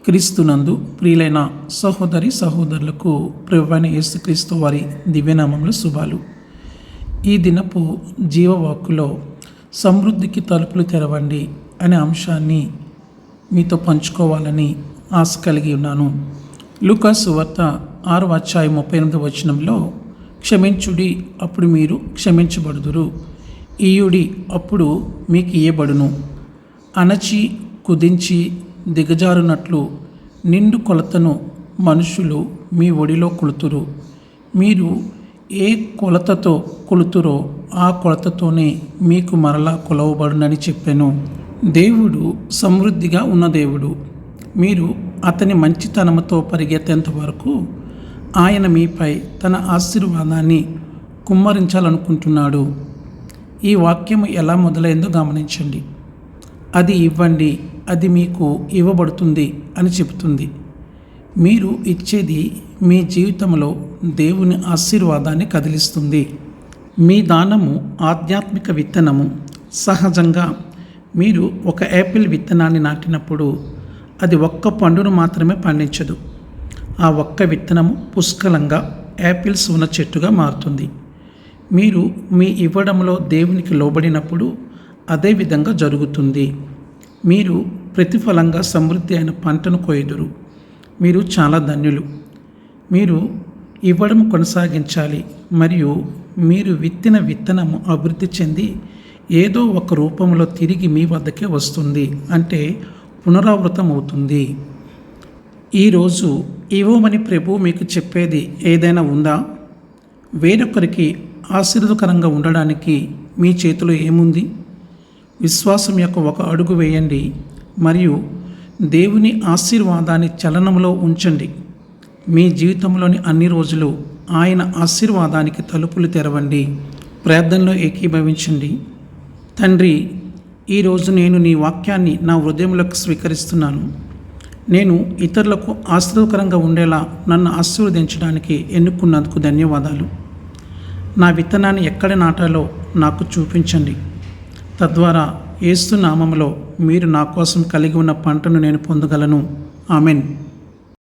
క్రీస్తునందు ప్రియులైన సహోదరి సహోదరులకు ప్రభువైన యేసుక్రీస్తు వారి దివ్యనామంలో శుభాలు. ఈ దినపు జీవవాక్కులో సమృద్ధికి తలుపులు తెరవండి అనే అంశాన్ని మీతో పంచుకోవాలని ఆశ కలిగి ఉన్నాను. లూకా సువార్త 6వ అధ్యాయం 38వ వచనంలో, క్షమించుడి అప్పుడు మీరు క్షమించబడుదురు, ఈయుడి అప్పుడు మీకు ఇయ్యబడును, అణచి కుదించి దిగజారునట్లు నిండు కొలతను మనుషులు మీ ఒడిలో కొలుతురు, మీరు ఏ కొలతతో కొలుతురో ఆ కొలతతోనే మీకు మరలా కొలవబడునని చెప్పాను. దేవుడు సమృద్ధిగా ఉన్న దేవుడు. మీరు అతని మంచితనముతో పరిగెత్తేంత వరకు ఆయన మీపై తన ఆశీర్వాదాన్ని కుమ్మరించాలనుకుంటున్నాడు. ఈ వాక్యం ఎలా మొదలైందో గమనించండి. అది ఇవ్వండి, అది మీకు ఇవ్వబడుతుంది అని చెబుతుంది. మీరు ఇచ్చేది మీ జీవితంలో దేవుని ఆశీర్వాదాన్ని కదిలిస్తుంది. మీ దానము ఆధ్యాత్మిక విత్తనము. సహజంగా మీరు ఒక యాపిల్ విత్తనాన్ని నాటినప్పుడు అది ఒక్క పండును మాత్రమే పండించదు. ఆ ఒక్క విత్తనము పుష్కలంగా యాపిల్స్ ఉన్న చెట్టుగా మారుతుంది. మీరు మీ ఇవ్వడంలో దేవునికి లోబడినప్పుడు అదే విధంగా జరుగుతుంది. మీరు ప్రతిఫలంగా సమృద్ధి అయిన పంటను కోయుదురు. మీరు చాలా ధన్యులు. మీరు ఇవ్వడం కొనసాగించాలి మరియు మీరు విత్తిన విత్తనము అభివృద్ధి చెంది ఏదో ఒక రూపంలో తిరిగి మీ వద్దకే వస్తుంది, అంటే పునరావృతం అవుతుంది. ఈరోజు ఇవ్వమని ప్రభు మీకు చెప్పేది ఏదైనా ఉందా? వేరొకరికి ఆశీర్వదకరంగా ఉండడానికి మీ చేతిలో ఏముంది? విశ్వాసం యొక్క ఒక అడుగు వేయండి మరియు దేవుని ఆశీర్వాదాన్ని చలనంలో ఉంచండి. మీ జీవితంలోని అన్ని రోజులు ఆయన ఆశీర్వాదానికి తలుపులు తెరవండి. ప్రార్థనలో ఏకీభవించండి. తండ్రి, ఈరోజు నేను నీ వాక్యాన్ని నా హృదయంలోకి స్వీకరిస్తున్నాను. నేను ఇతరులకు ఆశీర్వదకరంగా ఉండేలా నన్ను ఆశీర్వదించడానికి ఎన్నుకున్నందుకు ధన్యవాదాలు. నా విత్తనాన్ని ఎక్కడ నాటాలో నాకు చూపించండి. తద్వారా యేసు నామములో మీరు నా కోసం కలిగి ఉన్న పంటను నేను పొందగలను. ఆమెన్.